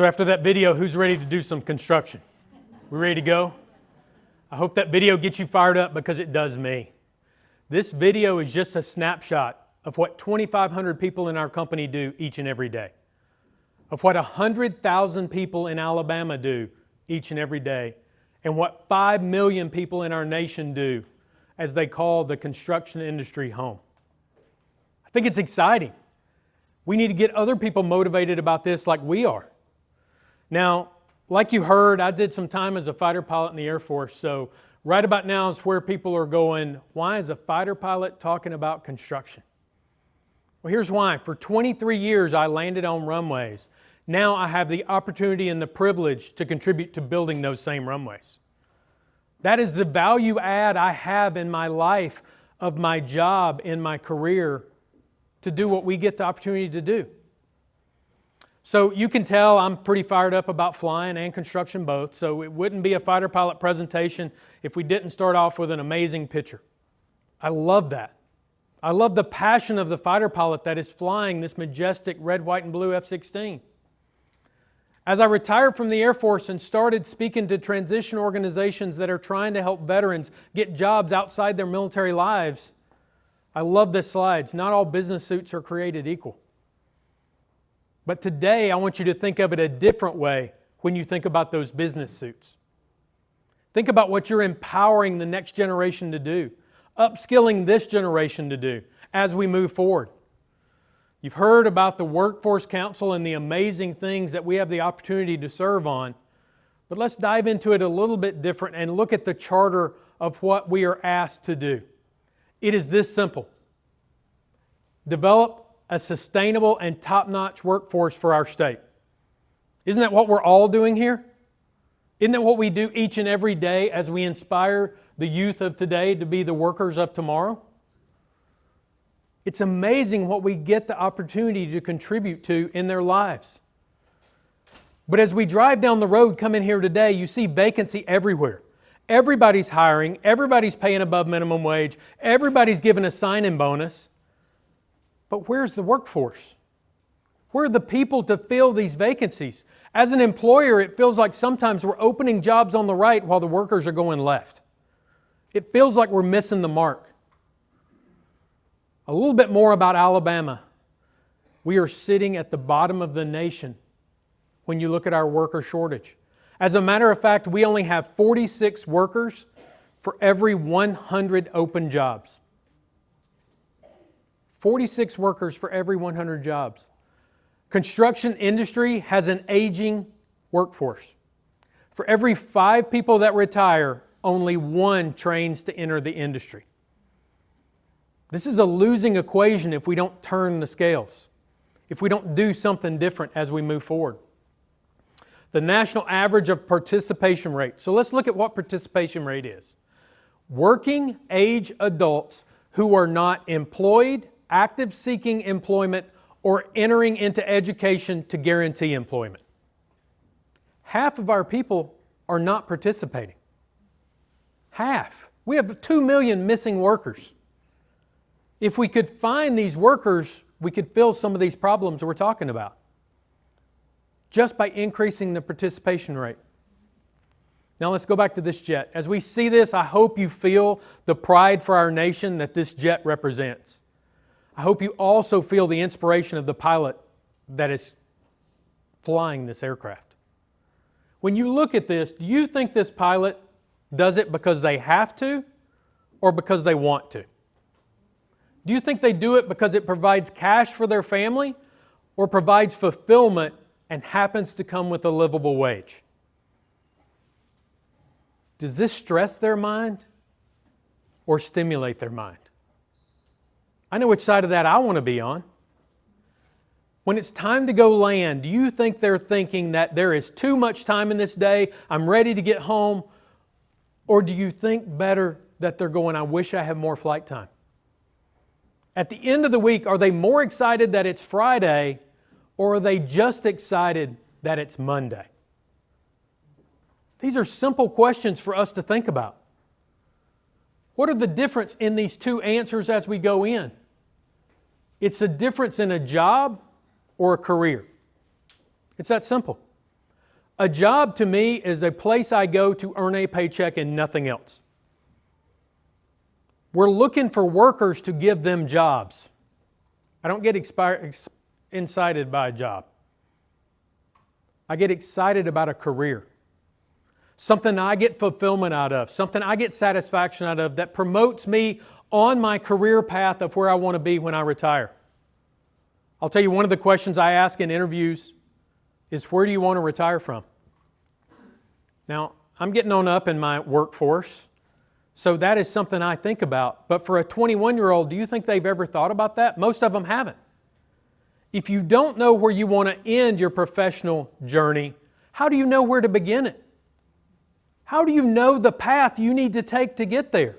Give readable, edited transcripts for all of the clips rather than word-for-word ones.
So after that video, who's ready to do some construction? We ready to go? I hope that video gets you fired up because it does me. This video is just a snapshot of what 2,500 people in our company do each and every day, of what 100,000 people in Alabama do each and every day, and what 5 million people in our nation do as they call the construction industry home. I think it's exciting. We need to get other people motivated about this like we are. Now, like you heard, I did some time as a fighter pilot in the Air Force, so right about now is where people are going, why is a fighter pilot talking about construction? Well, here's why. For 23 years, I landed on runways. Now I have the opportunity and the privilege to contribute to building those same runways. That is the value add I have in my life, of my job, in my career, to do what we get the opportunity to do. So you can tell I'm pretty fired up about flying and construction both, so it wouldn't be a fighter pilot presentation if we didn't start off with an amazing picture. I love that. I love the passion of the fighter pilot that is flying this majestic red, white, and blue F-16. As I retired from the Air Force and started speaking to transition organizations that are trying to help veterans get jobs outside their military lives, I love this slide. Not all business suits are created equal. But today, I want you to think of it a different way when you think about those business suits. Think about what you're empowering the next generation to do, upskilling this generation to do as we move forward. You've heard about the Workforce Council and the amazing things that we have the opportunity to serve on, but let's dive into it a little bit different and look at the charter of what we are asked to do. It is this simple. Develop a sustainable and top-notch workforce for our state. Isn't that what we're all doing here? Isn't that what we do each and every day as we inspire the youth of today to be the workers of tomorrow? It's amazing what we get the opportunity to contribute to in their lives. But as we drive down the road coming here today, you see vacancy everywhere. Everybody's hiring, everybody's paying above minimum wage, everybody's giving a sign-in bonus. But where's the workforce? Where are the people to fill these vacancies? As an employer, it feels like sometimes we're opening jobs on the right while the workers are going left. It feels like we're missing the mark. A little bit more about Alabama. We are sitting at the bottom of the nation when you look at our worker shortage. As a matter of fact, we only have 46 workers for every 100 open jobs. 46 workers for every 100 jobs. Construction industry has an aging workforce. For every 5 people that retire, only 1 trains to enter the industry. This is a losing equation if we don't turn the scales, if we don't do something different as we move forward. The national average of participation rate. So let's look at what participation rate is. Working age adults who are not employed, active seeking employment, or entering into education to guarantee employment. Half of our people are not participating. Half. We have 2 million missing workers. If we could find these workers, we could fill some of these problems we're talking about just by increasing the participation rate. Now let's go back to this jet. As we see this, I hope you feel the pride for our nation that this jet represents. I hope you also feel the inspiration of the pilot that is flying this aircraft. When you look at this, do you think this pilot does it because they have to or because they want to? Do you think they do it because it provides cash for their family or provides fulfillment and happens to come with a livable wage? Does this stress their mind or stimulate their mind? I know which side of that I want to be on. When it's time to go land, do you think they're thinking that there is too much time in this day, I'm ready to get home? Or do you think better that they're going, I wish I had more flight time? At the end of the week, are they more excited that it's Friday or are they just excited that it's Monday? These are simple questions for us to think about. What are the difference in these two answers as we go in? It's the difference in a job or a career. It's that simple. A job to me is a place I go to earn a paycheck and nothing else. We're looking for workers to give them jobs. I don't get excited by a job. I get excited about a career. Something I get fulfillment out of, something I get satisfaction out of that promotes me on my career path of where I want to be when I retire. I'll tell you, one of the questions I ask in interviews is, where do you want to retire from? Now, I'm getting on up in my workforce, so that is something I think about. But for a 21-year-old, do you think they've ever thought about that? Most of them haven't. If you don't know where you want to end your professional journey, how do you know where to begin it? How do you know the path you need to take to get there?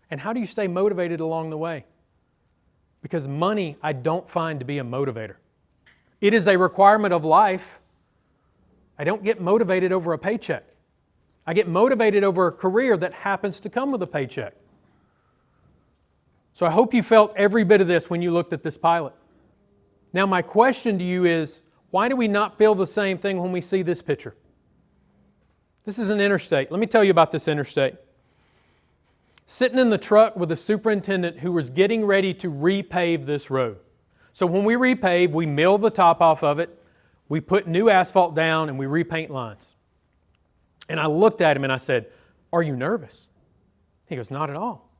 And how do you stay motivated along the way? Because money, I don't find to be a motivator. It is a requirement of life. I don't get motivated over a paycheck. I get motivated over a career that happens to come with a paycheck. So I hope you felt every bit of this when you looked at this pilot. Now my question to you is, why do we not feel the same thing when we see this picture? This is an interstate. Let me tell you about this interstate. Sitting in the truck with a superintendent who was getting ready to repave this road. So when we repave, we mill the top off of it, we put new asphalt down, and we repaint lines. And I looked at him and I said, "Are you nervous?" He goes, "Not at all."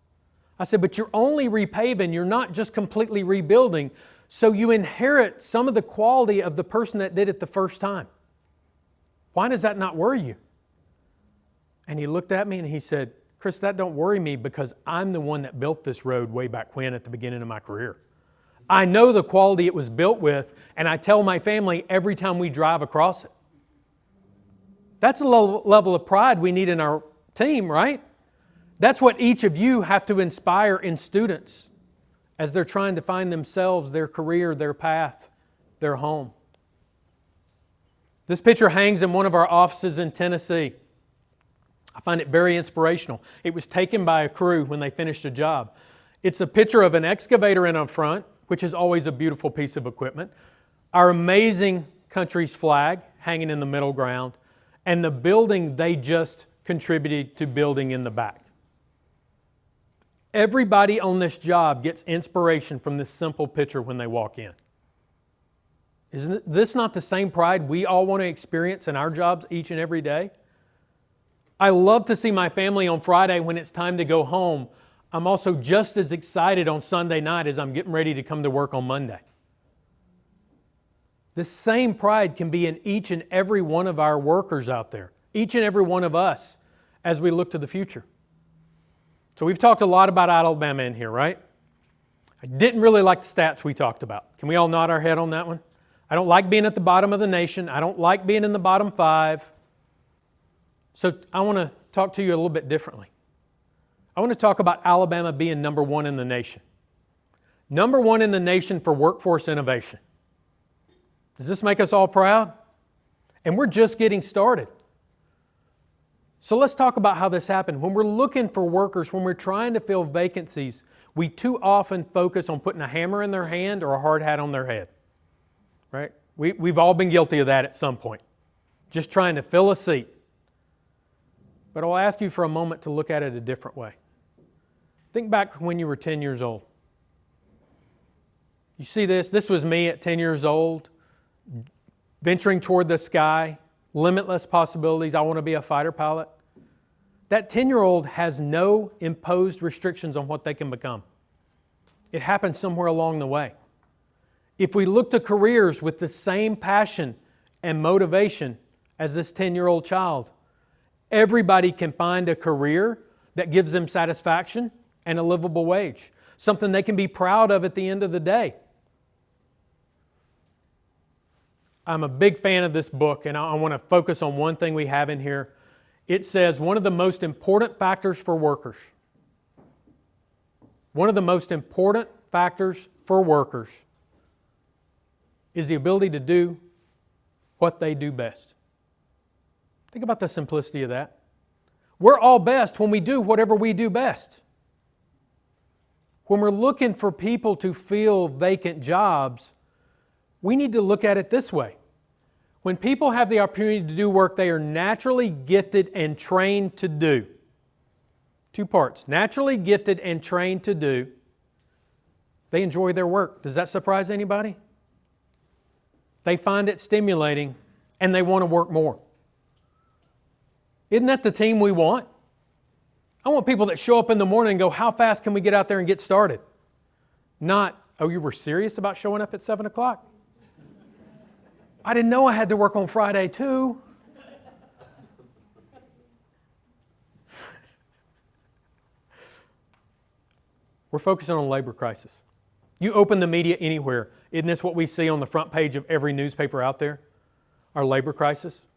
I said, "But you're only repaving, you're not just completely rebuilding, so you inherit some of the quality of the person that did it the first time. Why does that not worry you?" And he looked at me and he said, "Chris, that don't worry me because I'm the one that built this road way back when at the beginning of my career. I know the quality it was built with, and I tell my family every time we drive across it." That's a level of pride we need in our team, right? That's what each of you have to inspire in students as they're trying to find themselves, their career, their path, their home. This picture hangs in one of our offices in Tennessee. I find it very inspirational. It was taken by a crew when they finished a job. It's a picture of an excavator in up front, which is always a beautiful piece of equipment, our amazing country's flag hanging in the middle ground, and the building they just contributed to building in the back. Everybody on this job gets inspiration from this simple picture when they walk in. Isn't this not the same pride we all want to experience in our jobs each and every day? I love to see my family on Friday when it's time to go home. I'm also just as excited on Sunday night as I'm getting ready to come to work on Monday. This same pride can be in each and every one of our workers out there, each and every one of us as we look to the future. So we've talked a lot about Alabama in here, right? I didn't really like the stats we talked about. Can we all nod our head on that one? I don't like being at the bottom of the nation. I don't like being in the bottom 5. So I want to talk to you a little bit differently. I want to talk about Alabama being number 1 in the nation. Number 1 in the nation for workforce innovation. Does this make us all proud? And we're just getting started. So let's talk about how this happened. When we're looking for workers, when we're trying to fill vacancies, we too often focus on putting a hammer in their hand or a hard hat on their head. Right? We've all been guilty of that at some point. Just trying to fill a seat. But I'll ask you for a moment to look at it a different way. Think back when you were 10 years old. You see this? This was me at 10 years old, venturing toward the sky, limitless possibilities. I want to be a fighter pilot. That 10-year-old has no imposed restrictions on what they can become. It happened somewhere along the way. If we look to careers with the same passion and motivation as this 10-year-old child, everybody can find a career that gives them satisfaction and a livable wage, something they can be proud of at the end of the day. I'm a big fan of this book, and I want to focus on one thing we have in here. It says one of the most important factors for workers, is the ability to do what they do best. Think about the simplicity of that. We're all best when we do whatever we do best. When we're looking for people to fill vacant jobs, we need to look at it this way. When people have the opportunity to do work they are naturally gifted and trained to do, two parts, naturally gifted and trained to do, they enjoy their work. Does that surprise anybody? They find it stimulating and they want to work more. Isn't that the team we want? I want people that show up in the morning and go, how fast can we get out there and get started? Not, oh, you were serious about showing up at 7 o'clock? I didn't know I had to work on Friday too. We're focusing on a labor crisis. You open the media anywhere. Isn't this what we see on the front page of every newspaper out there? Our labor crisis?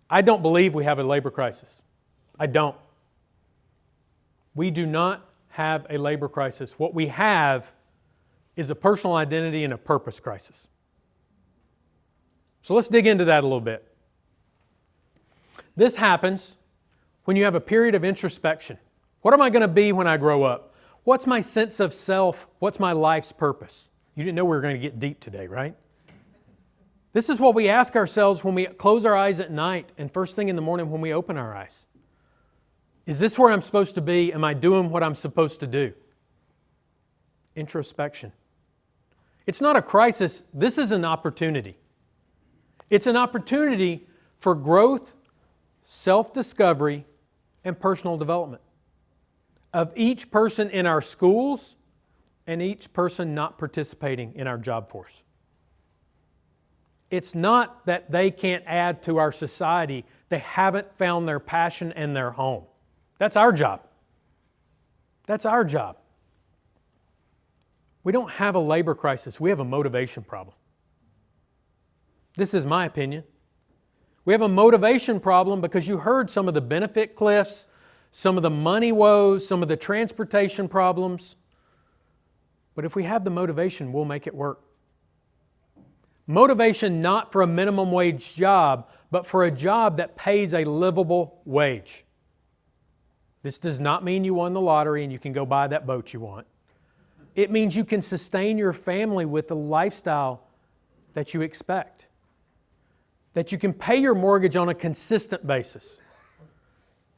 I don't believe we have a labor crisis. I don't. We do not have a labor crisis. What we have is a personal identity and a purpose crisis. So let's dig into that a little bit. This happens when you have a period of introspection. What am I going to be when I grow up? What's my sense of self? What's my life's purpose? You didn't know we were going to get deep today, right? This is what we ask ourselves when we close our eyes at night and first thing in the morning when we open our eyes. Is this where I'm supposed to be? Am I doing what I'm supposed to do? Introspection. It's not a crisis. This is an opportunity. It's an opportunity for growth, self-discovery, and personal development of each person in our schools and each person not participating in our job force. It's not that they can't add to our society. They haven't found their passion and their home. That's our job. That's our job. We don't have a labor crisis. We have a motivation problem. This is my opinion. We have a motivation problem because you heard some of the benefit cliffs, some of the money woes, some of the transportation problems. But if we have the motivation, we'll make it work. Motivation not for a minimum wage job, but for a job that pays a livable wage. This does not mean you won the lottery and you can go buy that boat you want. It means you can sustain your family with the lifestyle that you expect. That you can pay your mortgage on a consistent basis.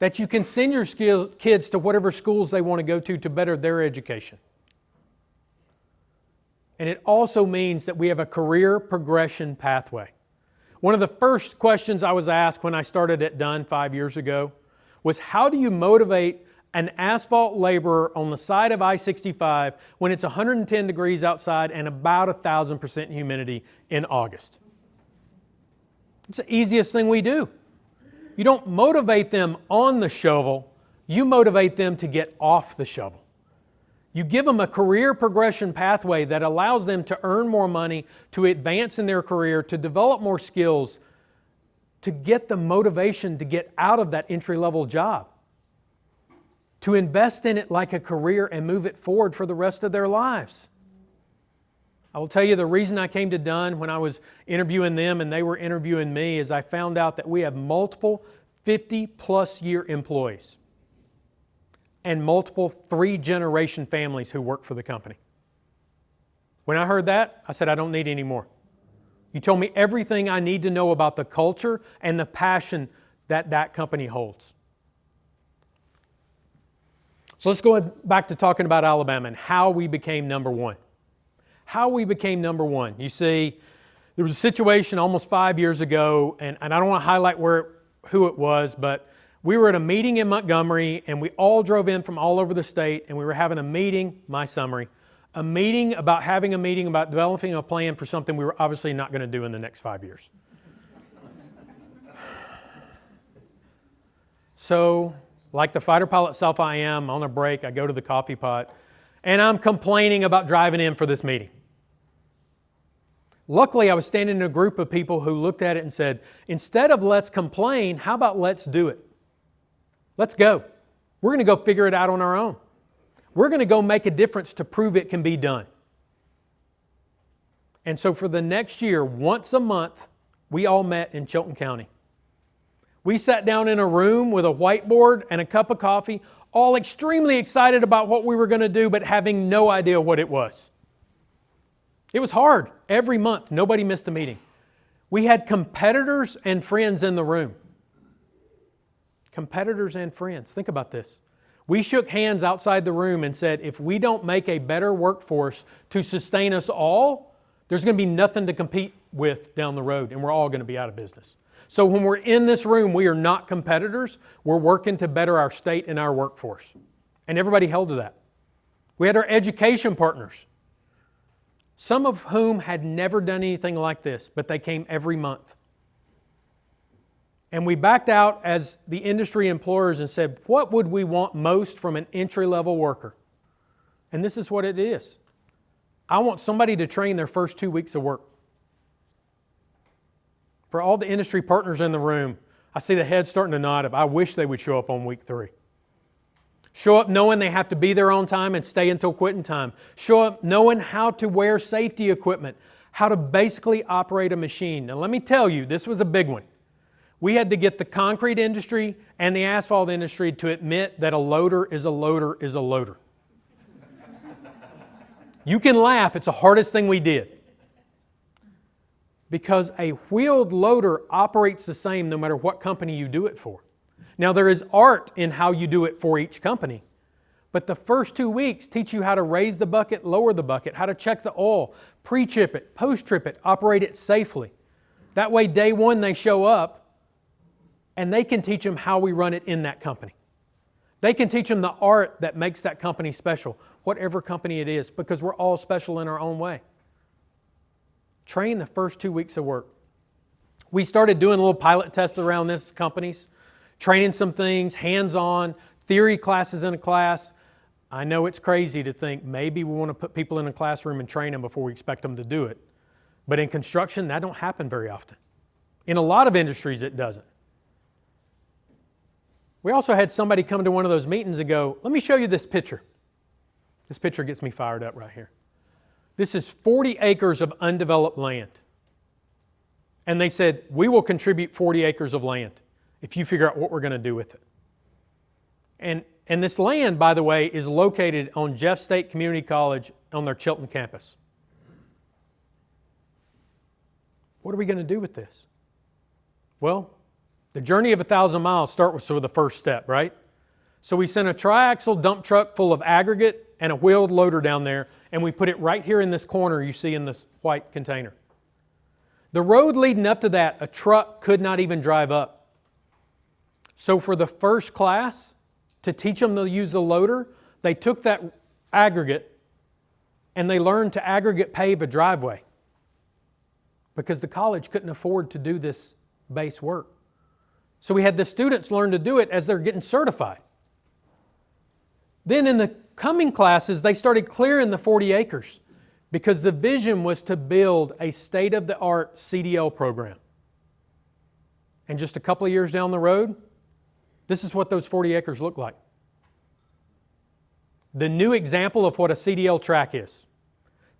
That you can send your kids to whatever schools they want to go to better their education. And it also means that we have a career progression pathway. One of the first questions I was asked when I started at Dunn 5 years ago was, how do you motivate an asphalt laborer on the side of I-65 when it's 110 degrees outside and about 1,000% humidity in August? It's the easiest thing we do. You don't motivate them on the shovel, you motivate them to get off the shovel. You give them a career progression pathway that allows them to earn more money, to advance in their career, to develop more skills, to get the motivation to get out of that entry-level job, to invest in it like a career and move it forward for the rest of their lives. I will tell you the reason I came to Dunn when I was interviewing them and they were interviewing me is I found out that we have multiple 50-plus year employees and multiple 3-generation families who work for the company. When I heard that, I said, I don't need any more. You told me everything I need to know about the culture and the passion that that company holds. So let's go back to talking about Alabama and how we became number one. How we became number one. You see, there was a situation almost 5 years ago, and I don't want to highlight who it was, but we were at a meeting in Montgomery, and we all drove in from all over the state, and we were having a meeting, my summary, a meeting about developing a plan for something we were obviously not going to do in the next 5 years. So, like the fighter pilot self I am, on a break, I go to the coffee pot, and I'm complaining about driving in for this meeting. Luckily, I was standing in a group of people who looked at it and said, instead of let's complain, how about let's do it? Let's go. We're going to go figure it out on our own. We're going to go make a difference to prove it can be done. And so for the next year, once a month, we all met in Chilton County. We sat down in a room with a whiteboard and a cup of coffee, all extremely excited about what we were going to do, but having no idea what it was. It was hard. Every month, nobody missed a meeting. We had competitors and friends in the room. Competitors and friends. Think about this. We shook hands outside the room and said, if we don't make a better workforce to sustain us all, there's going to be nothing to compete with down the road, and we're all going to be out of business. So when we're in this room, we are not competitors. We're working to better our state and our workforce. And everybody held to that. We had our education partners, some of whom had never done anything like this, but they came every month. And we backed out as the industry employers and said, what would we want most from an entry-level worker? And this is what it is. I want somebody to train their first 2 weeks of work. For all the industry partners in the room, I see the heads starting to nod. I wish they would show up on week 3. Show up knowing they have to be there on time and stay until quitting time. Show up knowing how to wear safety equipment, how to basically operate a machine. Now let me tell you, this was a big one. We had to get the concrete industry and the asphalt industry to admit that a loader is a loader is a loader. You can laugh, it's the hardest thing we did. Because a wheeled loader operates the same no matter what company you do it for. Now there is art in how you do it for each company, but the first 2 weeks teach you how to raise the bucket, lower the bucket, how to check the oil, pre-trip it, post-trip it, operate it safely. That way day 1 they show up and they can teach them how we run it in that company. They can teach them the art that makes that company special, whatever company it is, because we're all special in our own way. Train the first 2 weeks of work. We started doing a little pilot tests around this companies, training some things, hands-on, theory classes in a class. I know it's crazy to think maybe we want to put people in a classroom and train them before we expect them to do it. But in construction, that don't happen very often. In a lot of industries, it doesn't. We also had somebody come to one of those meetings and go, let me show you this picture. This picture gets me fired up right here. This is 40 acres of undeveloped land. And they said, we will contribute 40 acres of land if you figure out what we're going to do with it. And this land, by the way, is located on Jeff State Community College on their Chilton campus. What are we going to do with this? Well, the journey of 1,000 miles starts with the first step, right? So we sent a triaxle dump truck full of aggregate and a wheeled loader down there, and we put it right here in this corner you see in this white container. The road leading up to that, a truck could not even drive up. So for the first class, to teach them to use the loader, they took that aggregate and they learned to aggregate pave a driveway because the college couldn't afford to do this base work. So we had the students learn to do it as they're getting certified. Then in the coming classes, they started clearing the 40 acres because the vision was to build a state-of-the-art CDL program. And just a couple of years down the road, this is what those 40 acres look like. The new example of what a CDL track is.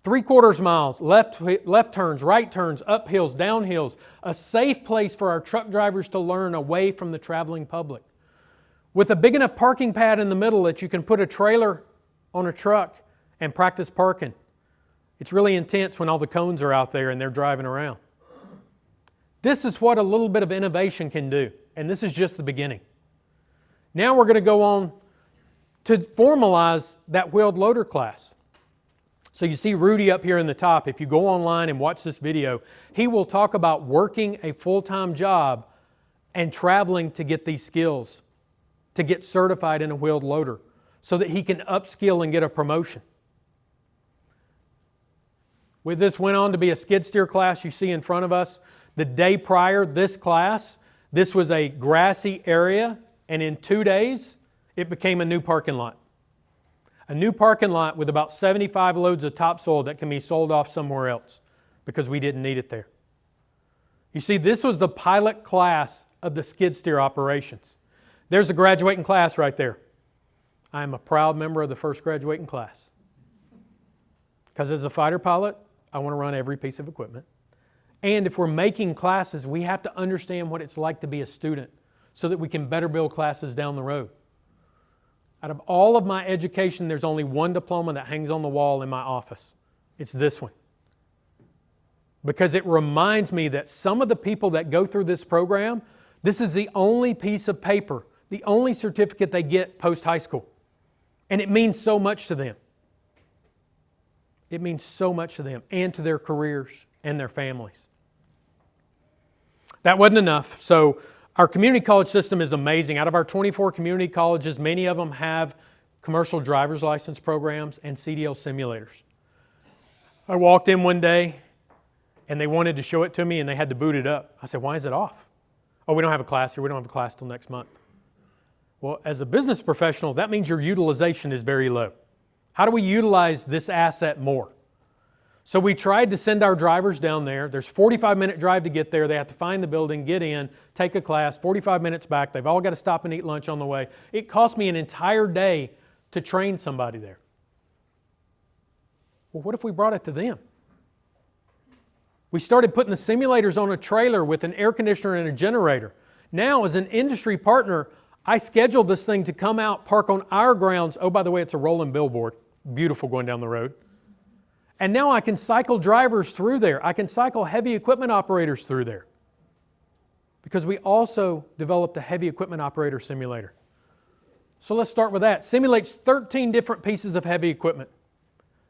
3/4 miles, left turns, right turns, up hills, down hills, a safe place for our truck drivers to learn away from the traveling public. With a big enough parking pad in the middle that you can put a trailer on a truck and practice parking. It's really intense when all the cones are out there and they're driving around. This is what a little bit of innovation can do, and this is just the beginning. Now we're going to go on to formalize that wheeled loader class. So you see Rudy up here in the top. If you go online and watch this video, he will talk about working a full-time job and traveling to get these skills, to get certified in a wheeled loader so that he can upskill and get a promotion. With this went on to be a skid steer class you see in front of us. The day prior this class, this was a grassy area, and in 2 days, it became a new parking lot. A new parking lot with about 75 loads of topsoil that can be sold off somewhere else because we didn't need it there. You see, this was the pilot class of the skid steer operations. There's the graduating class right there. I am a proud member of the first graduating class. Because as a fighter pilot, I want to run every piece of equipment. And if we're making classes, we have to understand what it's like to be a student so that we can better build classes down the road. Out of all of my education, there's only one diploma that hangs on the wall in my office. It's this one. because it reminds me that some of the people that go through this program, this is the only piece of paper, the only certificate they get post-high school. And it means so much to them. It means so much to them and to their careers and their families. That wasn't enough. So our community college system is amazing. Out of our 24 community colleges, many of them have commercial driver's license programs and CDL simulators. I walked in one day and they wanted to show it to me and they had to boot it up. I said, why is it off? Oh, we don't have a class here. We don't have a class till next month. Well, as a business professional, that means your utilization is very low. How do we utilize this asset more? So we tried to send our drivers down there. There's a 45-minute drive to get there. They have to find the building, get in, take a class, 45 minutes back. They've all got to stop and eat lunch on the way. It cost me an entire day to train somebody there. Well, what if we brought it to them? We started putting the simulators on a trailer with an air conditioner and a generator. Now, as an industry partner, I scheduled this thing to come out, park on our grounds. Oh, by the way, it's a rolling billboard. Beautiful going down the road. And now I can cycle drivers through there. I can cycle heavy equipment operators through there. Because we also developed a heavy equipment operator simulator. So let's start with that. Simulates 13 different pieces of heavy equipment.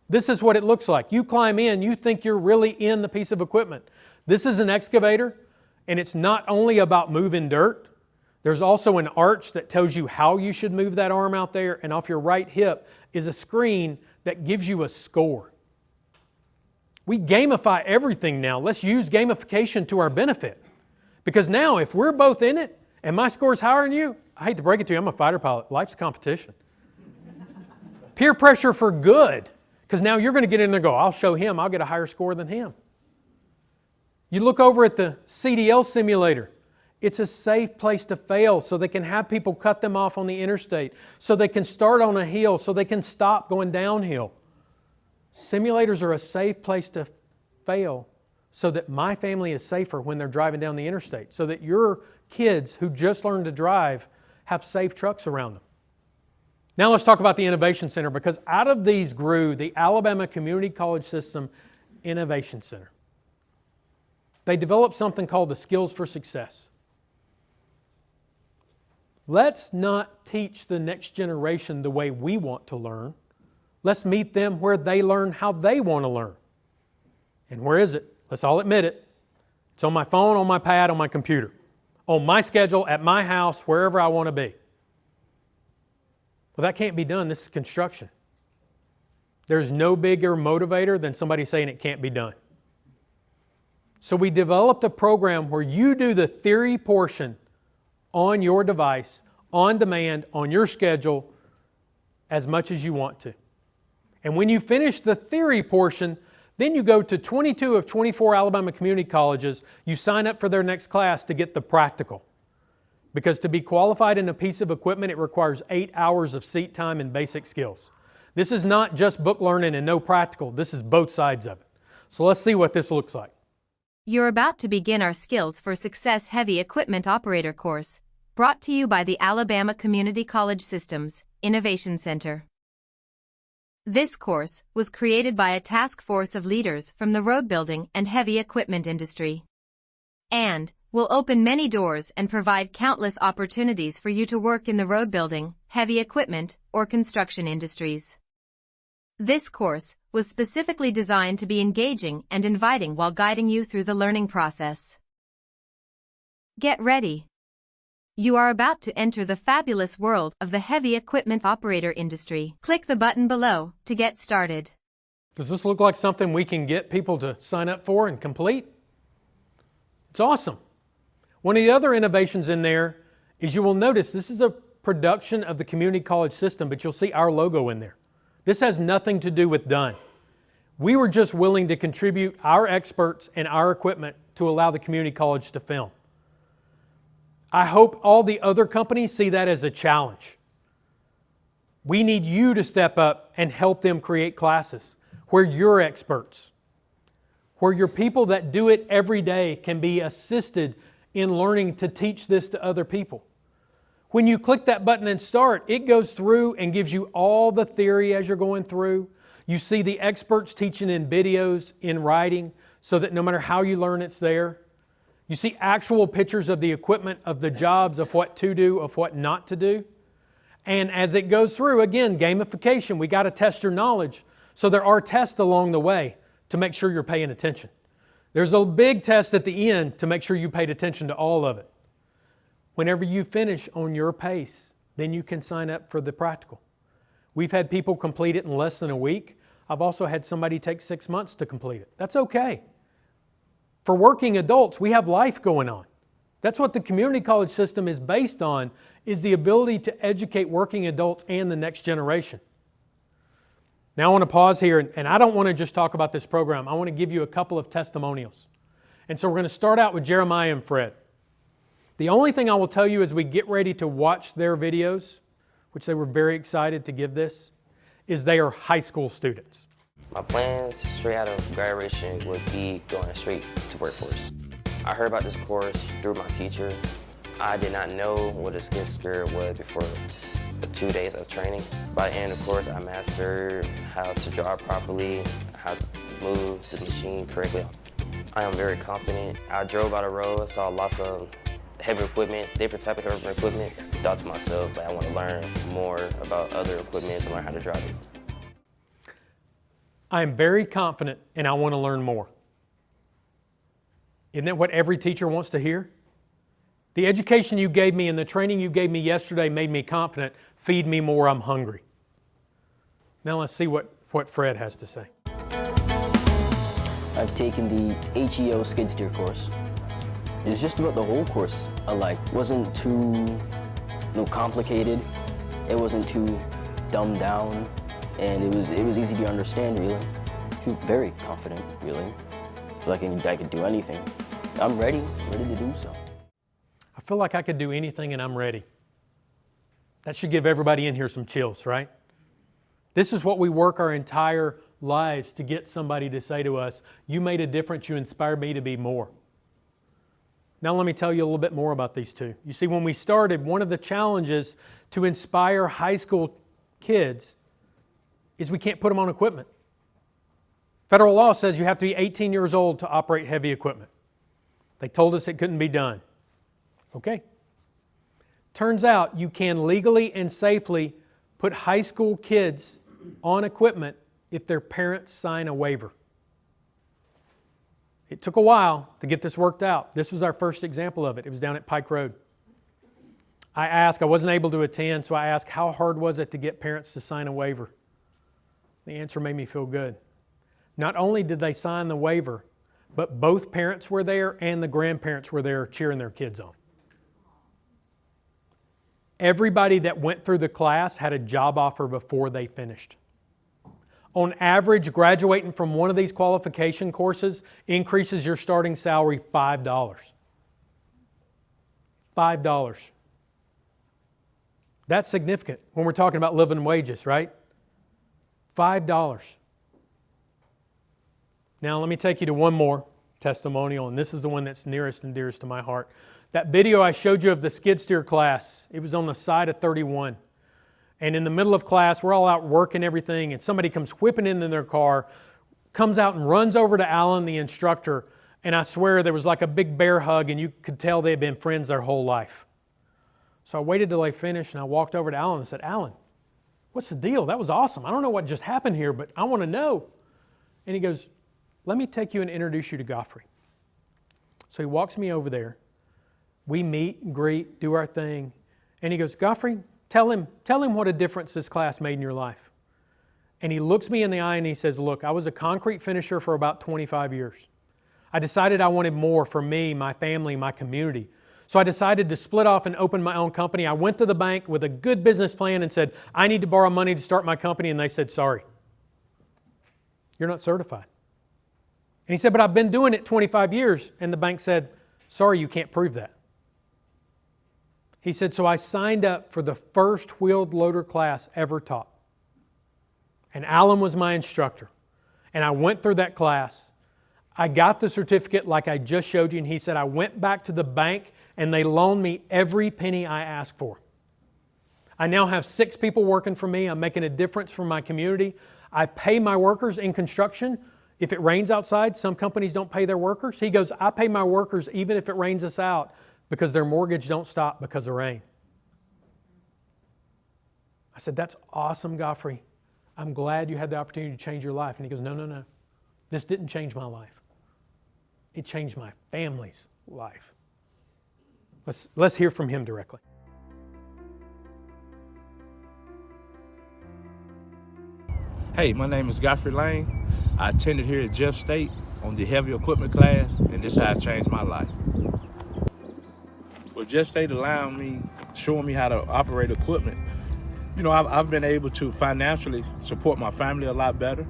This is what it looks like. You climb in, you think you're really in the piece of equipment. This is an excavator, and it's not only about moving dirt. There's also an arch that tells you how you should move that arm out there, and off your right hip is a screen that gives you a score. We gamify everything now. Let's use gamification to our benefit. Because now, if we're both in it, and my score's higher than you, I hate to break it to you, I'm a fighter pilot. Life's a competition. Peer pressure for good. Because now you're going to get in there and go, I'll show him, I'll get a higher score than him. You look over at the CDL simulator. It's a safe place to fail so they can have people cut them off on the interstate, so they can start on a hill, so they can stop going downhill. Simulators are a safe place to fail so that my family is safer when they're driving down the interstate, so that your kids who just learned to drive have safe trucks around them. Now let's talk about the Innovation Center, because out of these grew the Alabama Community College System Innovation Center. They developed something called the Skills for Success. Let's not teach the next generation the way we want to learn. Let's meet them where they learn how they want to learn. And where is it? Let's all admit it. It's on my phone, on my pad, on my computer, on my schedule, at my house, wherever I want to be. Well, that can't be done. This is construction. There's no bigger motivator than somebody saying it can't be done. So we developed a program where you do the theory portion on your device, on demand, on your schedule, as much as you want to. And when you finish the theory portion, then you go to 22 of 24 Alabama community colleges. You sign up for their next class to get the practical. Because to be qualified in a piece of equipment, it requires 8 hours of seat time and basic skills. This is not just book learning and no practical. This is both sides of it. So let's see what this looks like. You're about to begin our Skills for Success Heavy Equipment Operator course, brought to you by the Alabama Community College Systems Innovation Center. This course was created by a task force of leaders from the road building and heavy equipment industry, and will open many doors and provide countless opportunities for you to work in the road building, heavy equipment, or construction industries. This course was specifically designed to be engaging and inviting while guiding you through the learning process. Get ready. You are about to enter the fabulous world of the heavy equipment operator industry. Click the button below to get started. Does this look like something we can get people to sign up for and complete? It's awesome. One of the other innovations in there is you will notice this is a production of the community college system, but you'll see our logo in there. This has nothing to do with done. We were just willing to contribute our experts and our equipment to allow the community college to film. I hope all the other companies see that as a challenge. We need you to step up and help them create classes where you're experts, where your people that do it every day can be assisted in learning to teach this to other people. When you click that button and start, it goes through and gives you all the theory as you're going through. You see the experts teaching in videos, in writing, so that no matter how you learn, it's there. You see actual pictures of the equipment, of the jobs, of what to do, of what not to do. And as it goes through, again, gamification, we got to test your knowledge. So there are tests along the way to make sure you're paying attention. There's a big test at the end to make sure you paid attention to all of it. Whenever you finish on your pace, then you can sign up for the practical. We've had people complete it in less than a week. I've also had somebody take 6 months to complete it. That's okay. For working adults, we have life going on. That's what the community college system is based on, is the ability to educate working adults and the next generation. Now I want to pause here, and I don't want to just talk about this program. I want to give you a couple of testimonials. And so we're going to start out with Jeremiah and Fred. The only thing I will tell you as we get ready to watch their videos, which they were very excited to give this, is they are high school students. My plans straight out of graduation would be going straight to workforce. I heard about this course through my teacher. I did not know what a skid steer was before the 2 days of training. By the end of the course, I mastered how to draw properly, how to move the machine correctly. I am very confident. I drove out the road, saw lots of heavy equipment, different type of heavy equipment. Thought to myself, I want to learn more about other equipment to learn how to drive it. I am very confident and I want to learn more. Isn't that what every teacher wants to hear? The education you gave me and the training you gave me yesterday made me confident. Feed me more, I'm hungry. Now let's see what Fred has to say. I've taken the HEO skid steer course. It's just about the whole course I liked. It wasn't too complicated. It wasn't too dumbed down. And it was easy to understand, really. I feel very confident, really. I feel like I could do anything. I'm ready to do so. I feel like I could do anything and I'm ready. That should give everybody in here some chills, right? This is what we work our entire lives to get somebody to say to us, you made a difference, you inspired me to be more. Now let me tell you a little bit more about these two. You see, when we started, one of the challenges to inspire high school kids is we can't put them on equipment. Federal law says you have to be 18 years old to operate heavy equipment. They told us it couldn't be done. Okay. Turns out you can legally and safely put high school kids on equipment if their parents sign a waiver. It took a while to get this worked out. This was our first example of it. It was down at Pike Road. I wasn't able to attend, so I asked, how hard was it to get parents to sign a waiver? The answer made me feel good. Not only did they sign the waiver, but both parents were there and the grandparents were there cheering their kids on. Everybody that went through the class had a job offer before they finished. On average, graduating from one of these qualification courses increases your starting salary $5. $5. That's significant when we're talking about living wages, right? $5. Now let me take you to one more testimonial, and this is the one that's nearest and dearest to my heart. That video I showed you of the skid steer class, it was on the side of 31. And in the middle of class, we're all out working everything, and somebody comes whipping into their car, comes out and runs over to Alan, the instructor, and I swear there was like a big bear hug, and you could tell they had been friends their whole life. So I waited till they finished, and I walked over to Alan and said, Alan, what's the deal? That was awesome. I don't know what just happened here, but I want to know. And he goes, let me take you and introduce you to Godfrey. So he walks me over there. We meet and greet, do our thing. And he goes, Godfrey, tell him what a difference this class made in your life. And he looks me in the eye and he says, look, I was a concrete finisher for about 25 years. I decided I wanted more for me, my family, my community. So I decided to split off and open my own company. I went to the bank with a good business plan and said, I need to borrow money to start my company. And they said, sorry, you're not certified. And he said, but I've been doing it 25 years. And the bank said, sorry, you can't prove that. He said, so I signed up for the first wheeled loader class ever taught. And Alan was my instructor. And I went through that class. I got the certificate like I just showed you. And he said, I went back to the bank and they loaned me every penny I asked for. I now have 6 people working for me. I'm making a difference for my community. I pay my workers in construction If it rains outside, some companies don't pay their workers. He goes, I pay my workers even if it rains us out because their mortgage don't stop because of rain. I said, that's awesome, Godfrey. I'm glad you had the opportunity to change your life. And he goes, no. This didn't change my life. It changed my family's life. Let's hear from him directly. Hey, my name is Godfrey Lane. I attended here at Jeff State on the heavy equipment class, and this is how it changed my life. Well, Jeff State showing me how to operate equipment. You know, I've been able to financially support my family a lot better.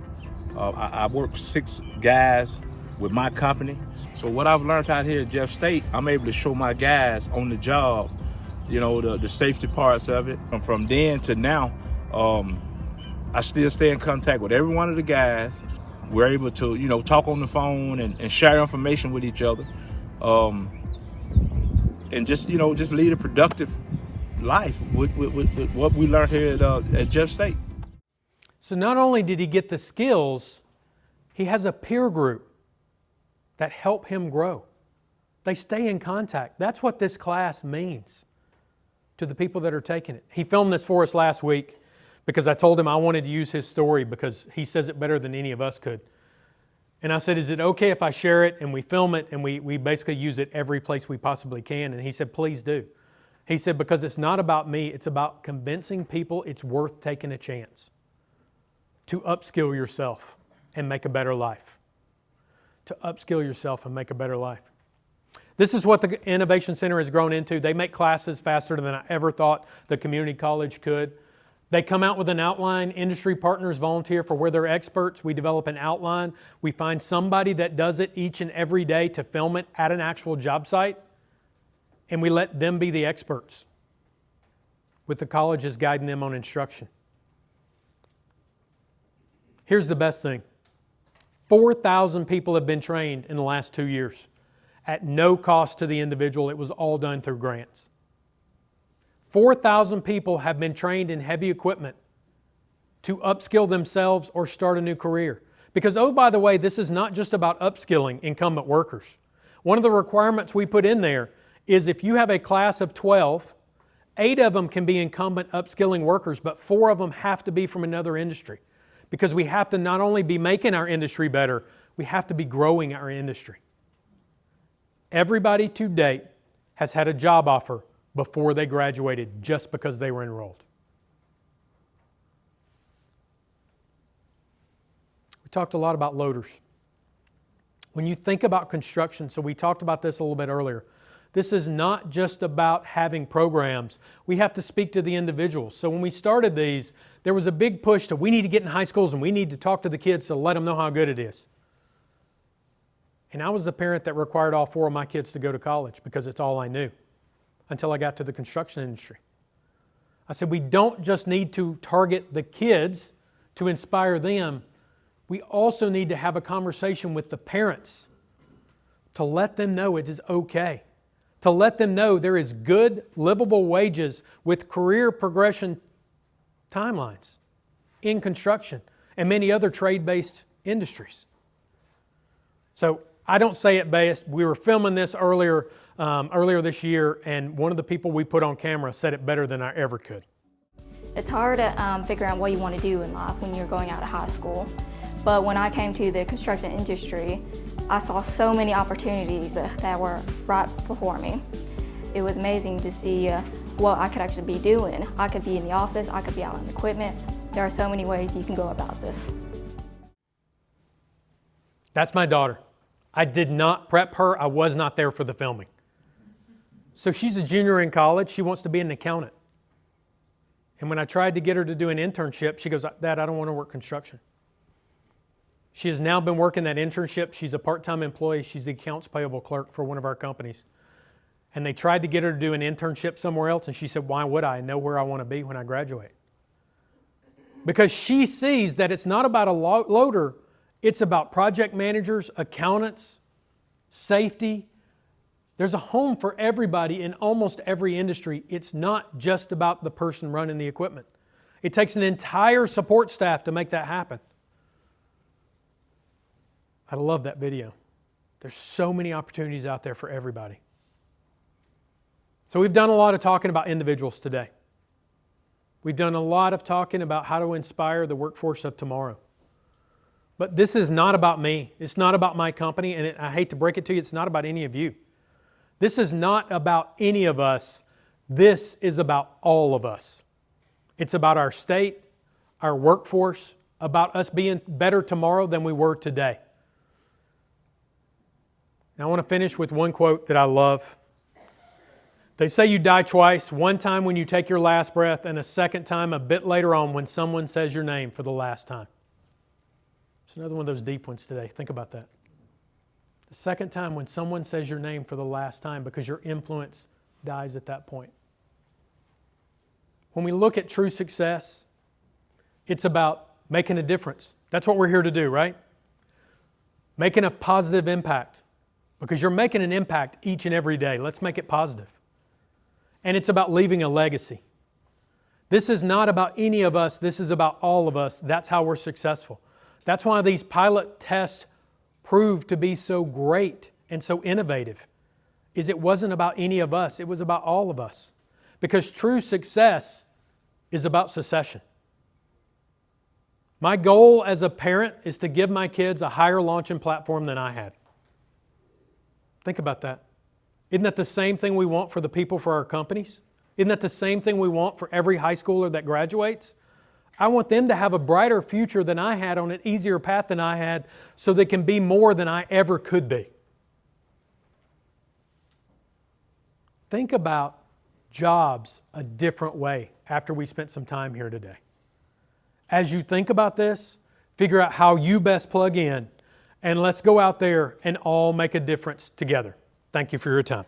I work 6 guys with my company. So what I've learned out here at Jeff State, I'm able to show my guys on the job, you know, the safety parts of it. And from then to now, I still stay in contact with every one of the guys. We're able to, you know, talk on the phone and share information with each other. And just, you know, just lead a productive life with what we learned here at Jeff State. So not only did he get the skills, he has a peer group that help him grow. They stay in contact. That's what this class means to the people that are taking it. He filmed this for us last week because I told him I wanted to use his story because he says it better than any of us could. And I said, is it okay if I share it and we film it and we basically use it every place we possibly can? And he said, please do. He said, because it's not about me, it's about convincing people it's worth taking a chance to upskill yourself and make a better life. To upskill yourself and make a better life. This is what the Innovation Center has grown into. They make classes faster than I ever thought the community college could. They come out with an outline. Industry partners volunteer for where they're experts. We develop an outline. We find somebody that does it each and every day to film it at an actual job site. And we let them be the experts with the colleges guiding them on instruction. Here's the best thing. 4,000 people have been trained in the last 2 years at no cost to the individual. It was all done through grants. 4,000 people have been trained in heavy equipment to upskill themselves or start a new career. Because, oh, by the way, this is not just about upskilling incumbent workers. One of the requirements we put in there is if you have a class of 12, 8 of them can be incumbent upskilling workers, but 4 of them have to be from another industry. Because we have to not only be making our industry better, we have to be growing our industry. Everybody to date has had a job offer before they graduated just because they were enrolled. We talked a lot about loaders. When you think about construction, so we talked about this a little bit earlier, this is not just about having programs. We have to speak to the individuals. So when we started these, there was a big push to we need to get in high schools and we need to talk to the kids to let them know how good it is. And I was the parent that required all 4 of my kids to go to college because it's all I knew until I got to the construction industry. I said, we don't just need to target the kids to inspire them. We also need to have a conversation with the parents to let them know it is okay. To let them know there is good, livable wages with career progression timelines in construction and many other trade-based industries. So I don't say it best. We were filming this earlier this year, and one of the people we put on camera said it better than I ever could. It's hard to figure out what you want to do in life when you're going out of high school. But when I came to the construction industry, I saw so many opportunities that were right before me. It was amazing to see what I could actually be doing. I could be in the office, I could be out on the equipment. There are so many ways you can go about this. That's my daughter. I did not prep her. I was not there for the filming. So she's a junior in college. She wants to be an accountant. And when I tried to get her to do an internship, she goes, Dad, I don't want to work construction. She has now been working that internship. She's a part-time employee. She's the accounts payable clerk for one of our companies. And they tried to get her to do an internship somewhere else, and she said, why would I know where I want to be when I graduate? Because she sees that it's not about a loader, it's about project managers, accountants, safety. There's a home for everybody in almost every industry. It's not just about the person running the equipment. It takes an entire support staff to make that happen. I love that video. There's so many opportunities out there for everybody. So we've done a lot of talking about individuals today. We've done a lot of talking about how to inspire the workforce of tomorrow. But this is not about me. It's not about my company, and I hate to break it to you, it's not about any of you. This is not about any of us. This is about all of us. It's about our state, our workforce, about us being better tomorrow than we were today. Now, I want to finish with one quote that I love. They say you die twice, one time when you take your last breath, and a second time a bit later on when someone says your name for the last time. It's another one of those deep ones today. Think about that. The second time when someone says your name for the last time, because your influence dies at that point. When we look at true success, it's about making a difference. That's what we're here to do, right? Making a positive impact. Because you're making an impact each and every day. Let's make it positive. And it's about leaving a legacy. This is not about any of us. This is about all of us. That's how we're successful. That's why these pilot tests proved to be so great and so innovative. Is it wasn't about any of us. It was about all of us. Because true success is about succession. My goal as a parent is to give my kids a higher launching platform than I had. Think about that. Isn't that the same thing we want for the people for our companies? Isn't that the same thing we want for every high schooler that graduates? I want them to have a brighter future than I had, on an easier path than I had, so they can be more than I ever could be. Think about jobs a different way after we spent some time here today. As you think about this, figure out how you best plug in, and let's go out there and all make a difference together. Thank you for your time.